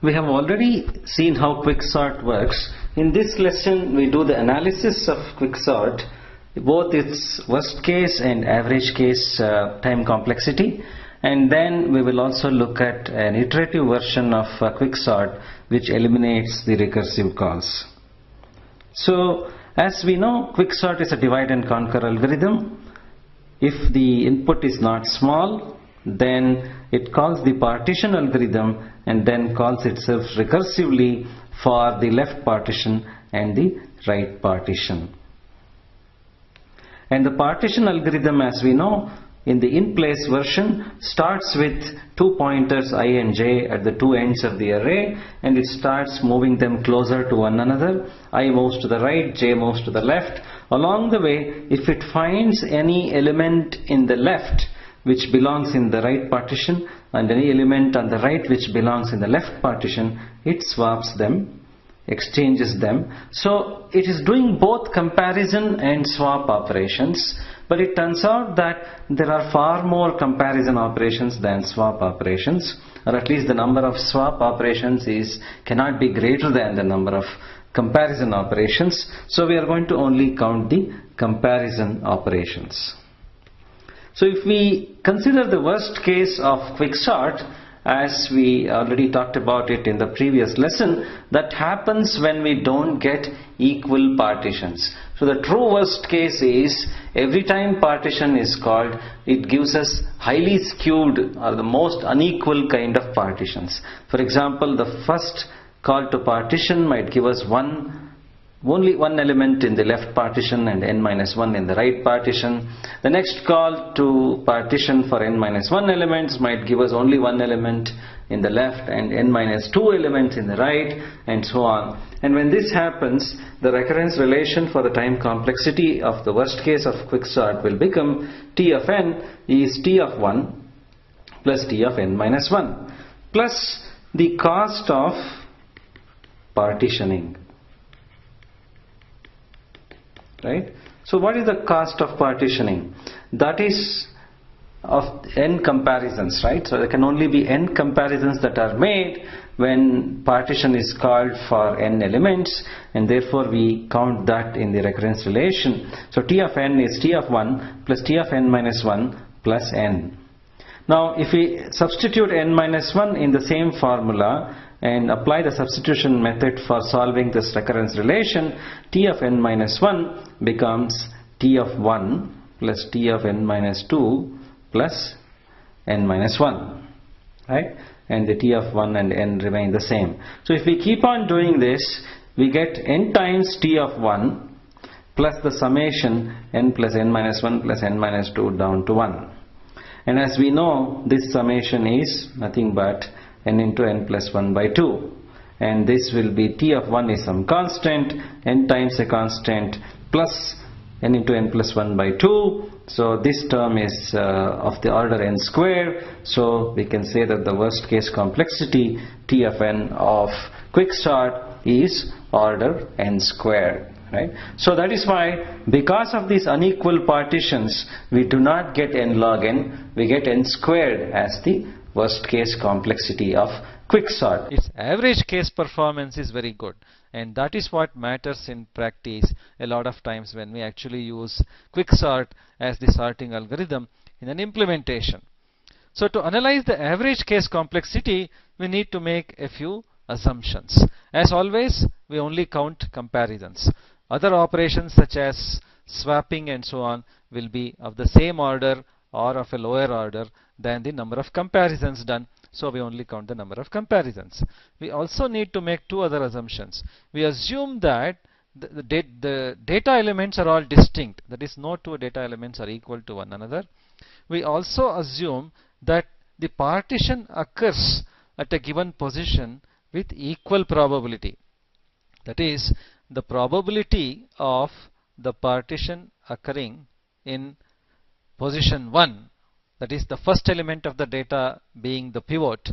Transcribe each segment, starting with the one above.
We have already seen how QuickSort works. In this lesson, we do the analysis of QuickSort, both its worst case and average case time complexity, and then we will also look at an iterative version of QuickSort which eliminates the recursive calls. So, as we know, QuickSort is a divide and conquer algorithm. If the input is not small, then it calls the partition algorithm and then calls itself recursively for the left partition and the right partition. And the partition algorithm, as we know, in the in-place version starts with two pointers I and j at the two ends of the array, and it starts moving them closer to one another. I moves to the right, j moves to the left. Along the way, if it finds any element in the left which belongs in the right partition and any element on the right which belongs in the left partition, it swaps them, exchanges them. So it is doing both comparison and swap operations, but it turns out that there are far more comparison operations than swap operations, or at least the number of swap operations cannot be greater than the number of comparison operations. So we are going to only count the comparison operations. So if we consider the worst case of QuickSort, as we already talked about it in the previous lesson, that happens when we don't get equal partitions. So the true worst case is every time partition is called, it gives us highly skewed or the most unequal kind of partitions. For example, the first call to partition might give us only one element in the left partition and n-1 in the right partition. The next call to partition for n-1 elements might give us only one element in the left and n-2 elements in the right, and so on. And when this happens, the recurrence relation for the time complexity of the worst case of QuickSort will become T of n is T of 1 plus T of n-1 plus the cost of partitioning. Right? So what is the cost of partitioning? That is of n comparisons, right? So there can only be n comparisons that are made when partition is called for n elements, and therefore we count that in the recurrence relation. So T of n is T of 1 plus T of n-1 plus n. Now if we substitute n-1 in the same formula and apply the substitution method for solving this recurrence relation, T of n-1 becomes T of 1 plus T of n-2 plus n-1, right? And the T of 1 and n remain the same. So if we keep on doing this, we get n times T of 1 plus the summation n plus n-1 plus n-2 down to 1. And as we know, this summation is nothing but n into n plus 1 by 2, and this will be T of 1 is some constant, n times a constant plus n into n plus 1 by 2. So this term is of the order n square. So we can say that the worst case complexity T of n of QuickSort is order n squared. Right? So that is why, because of these unequal partitions, we do not get n log n, we get n squared as the worst case complexity of QuickSort. Its average case performance is very good, and that is what matters in practice a lot of times when we actually use QuickSort as the sorting algorithm in an implementation. So to analyze the average case complexity, we need to make a few assumptions. As always, we only count comparisons. Other operations such as swapping and so on will be of the same order or of a lower order than the number of comparisons done, so we only count the number of comparisons. We also need to make two other assumptions. We assume that the data elements are all distinct, that is, no two data elements are equal to one another. We also assume that the partition occurs at a given position with equal probability. That is, the probability of the partition occurring in position 1, that is the first element of the data being the pivot,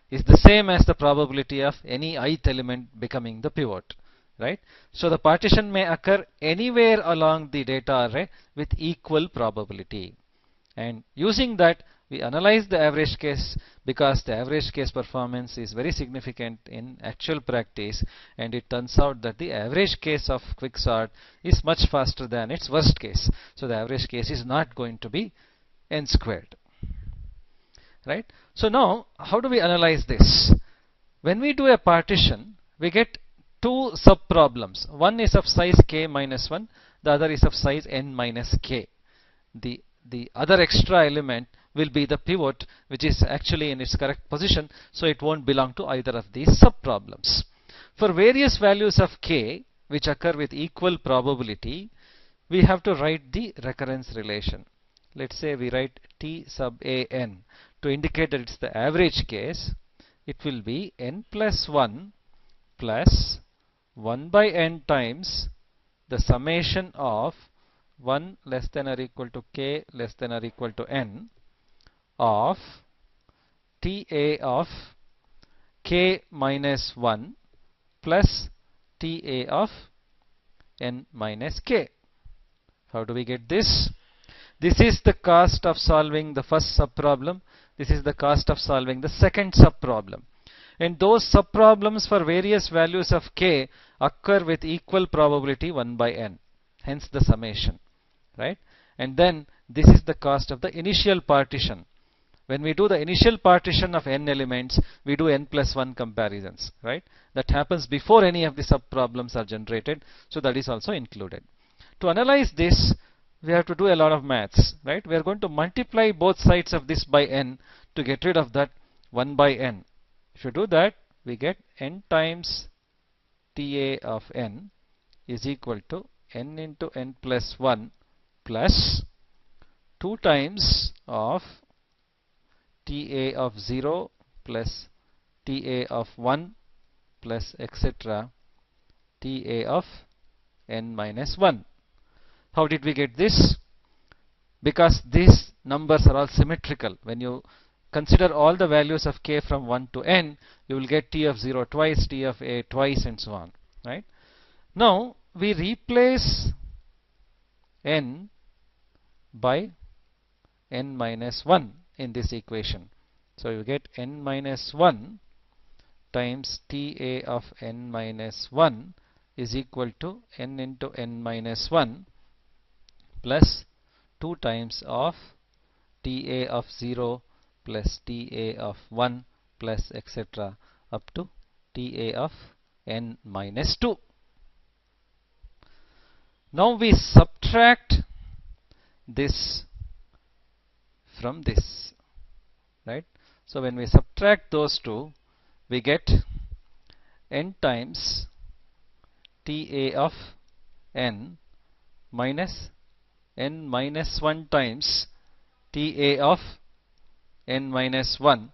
is the same as the probability of any ith element becoming the pivot, right? So the partition may occur anywhere along the data array with equal probability, and using that We analyze the average case because the average case performance is very significant in actual practice, and it turns out that the average case of QuickSort is much faster than its worst case. So the average case is not going to be n squared. Right? So now, how do we analyze this? When we do a partition, we get two sub-problems. One is of size k minus 1, the other is of size n minus k. The other extra element will be the pivot, which is actually in its correct position, so it won't belong to either of these sub-problems. For various values of k, which occur with equal probability, we have to write the recurrence relation. Let's say we write t sub a n to indicate that it's the average case. It will be n plus 1 plus 1 by n times the summation of 1 less than or equal to k less than or equal to n of Ta of k minus 1 plus Ta of n minus k. How do we get this? This is the cost of solving the first subproblem. This is the cost of solving the second subproblem. And those subproblems for various values of k occur with equal probability 1 by n. Hence the summation. Right? And then this is the cost of the initial partition. When we do the initial partition of n elements, we do n plus 1 comparisons. Right? That happens before any of the subproblems are generated. So that is also included. To analyze this, we have to do a lot of maths. Right? We are going to multiply both sides of this by n to get rid of that 1 by n. If you do that, we get n times Ta of n is equal to n into n plus 1 plus 2 times of Ta of 0 plus Ta of 1 plus etc. Ta of n minus 1. How did we get this? Because these numbers are all symmetrical. When you consider all the values of k from 1 to n, you will get t of 0 twice, t of a twice, and so on. Right? Now, we replace n by n minus 1 in this equation. So, you get n minus 1 times Ta of n minus 1 is equal to n into n minus 1 plus 2 times of Ta of 0 plus Ta of 1 plus etc. up to Ta of n minus 2. Now we subtract this from this. Right? So when we subtract those two, we get n times Ta of n minus n minus 1 times Ta of n minus 1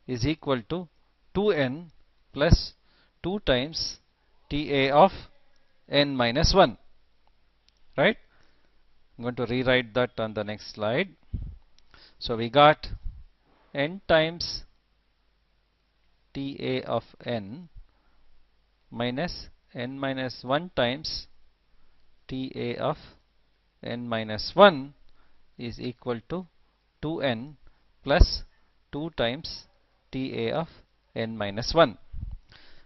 is equal to 2n plus 2 times Ta of n minus 1. Right? I'm going to rewrite that on the next slide. So we got n times Ta of n minus n minus 1 times Ta of n minus 1 is equal to 2n plus 2 times Ta of n minus 1.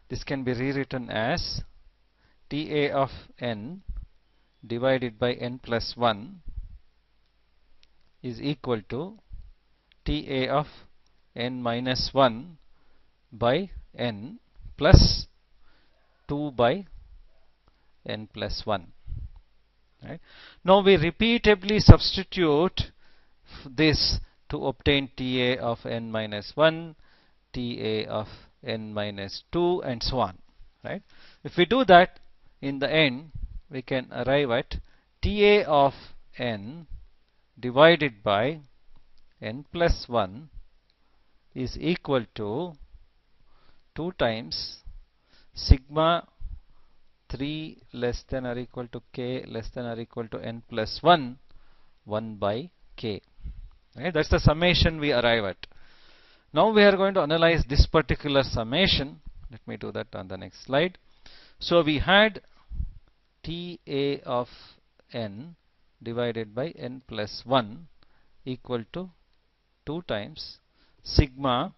This can be rewritten as Ta of n divided by n plus 1 is equal to Ta of n minus 1 by n plus 2 by n plus 1. Right? Now we repeatedly substitute this to obtain Ta of n minus 1, Ta of n minus 2, and so on. Right? If we do that, in the end, we can arrive at Ta of n divided by n plus 1 is equal to 2 times sigma 3 less than or equal to k less than or equal to n plus 1 1 by k. Right? That's the summation we arrive at. Now we are going to analyze this particular summation. Let me do that on the next slide. So we had Ta of n divided by n plus 1 equal to 2 times sigma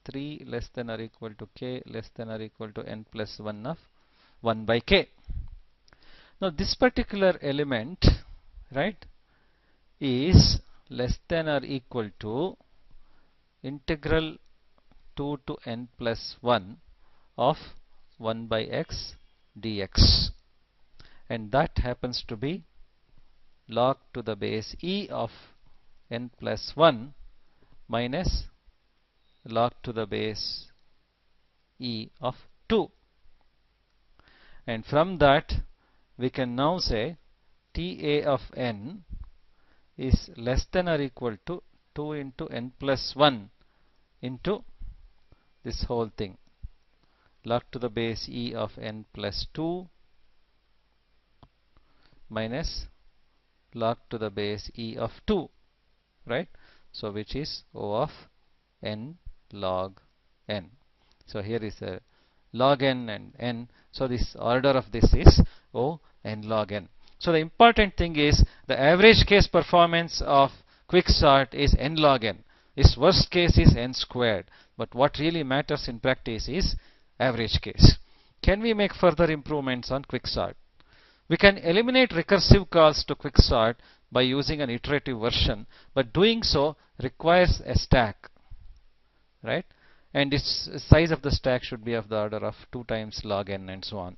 3 less than or equal to k less than or equal to n plus 1 of 1 by k. Now this particular element, right, is less than or equal to integral 2 to n plus 1 of 1 by x dx, and that happens to be log to the base e of n plus 1 minus log to the base e of 2. And from that we can now say Ta of n is less than or equal to 2 into n plus 1 into this whole thing, log to the base e of n plus 2 minus log to the base e of 2, right? So which is O of n log n. So here is a log n and n. So this order of this is O n log n. So the important thing is the average case performance of QuickSort is n log n. Its worst case is n squared. But what really matters in practice is average case. Can we make further improvements on QuickSort? We can eliminate recursive calls to QuickSort by using an iterative version, but doing so requires a stack, right? And its size of the stack should be of the order of 2 times log n and so on.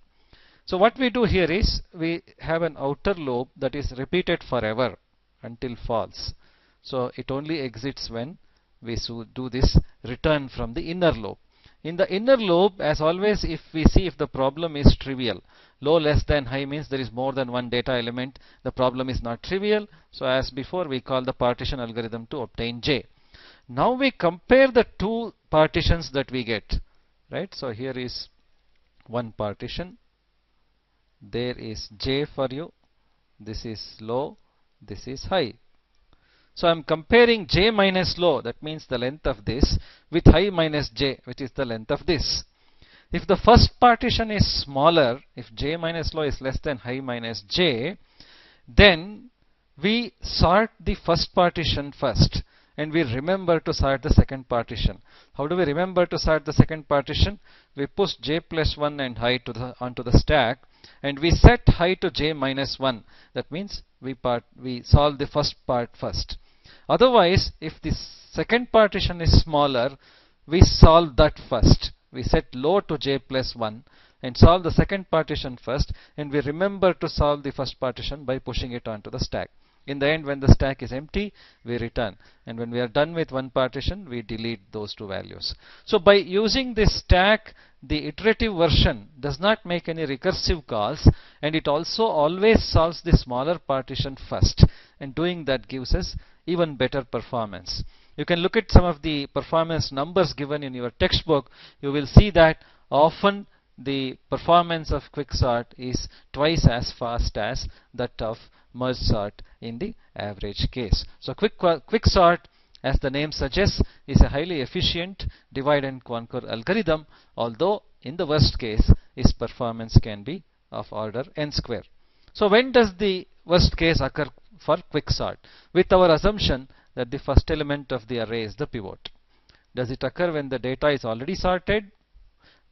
So what we do here is we have an outer loop that is repeated forever until false. So it only exits when we do this return from the inner loop. In the inner loop, as always, if we see if the problem is trivial, low less than high means there is more than one data element, the problem is not trivial. So as before, we call the partition algorithm to obtain j. Now we compare the two partitions that we get, right? So here is one partition, there is j for you, this is low, this is high. So I'm comparing j minus low, that means the length of this, with high minus j, which is the length of this. If the first partition is smaller, if j minus low is less than high minus j, then we sort the first partition first, and we remember to sort the second partition. How do we remember to sort the second partition? We push j plus 1 and high to onto the stack, and we set high to j minus 1. That means we solve the first part first. Otherwise, if the second partition is smaller, we solve that first. We set low to j plus 1 and solve the second partition first, and we remember to solve the first partition by pushing it onto the stack. In the end, when the stack is empty, we return, and when we are done with one partition, we delete those two values. So by using this stack, the iterative version does not make any recursive calls, and it also always solves the smaller partition first, and doing that gives us even better performance. You can look at some of the performance numbers given in your textbook. You will see that often the performance of QuickSort is twice as fast as that of merge sort in the average case. So QuickSort, as the name suggests, is a highly efficient divide and conquer algorithm, although in the worst case its performance can be of order n square. So when does the worst case occur for QuickSort? With our assumption that the first element of the array is the pivot. Does it occur when the data is already sorted?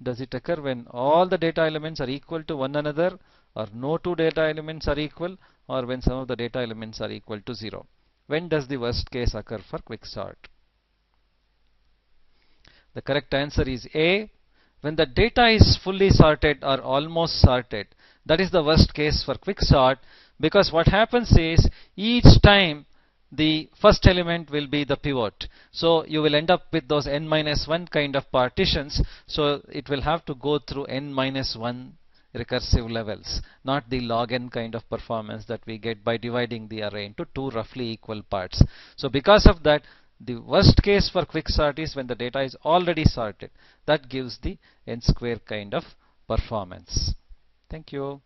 Does it occur when all the data elements are equal to one another, or no two data elements are equal, or when some of the data elements are equal to 0? When does the worst case occur for QuickSort? The correct answer is A. When the data is fully sorted or almost sorted, that is the worst case for QuickSort, because what happens is each time the first element will be the pivot. So you will end up with those n minus 1 kind of partitions. So it will have to go through n minus 1 recursive levels, not the log n kind of performance that we get by dividing the array into two roughly equal parts. So because of that, the worst case for QuickSort is when the data is already sorted. That gives the n square kind of performance. Thank you.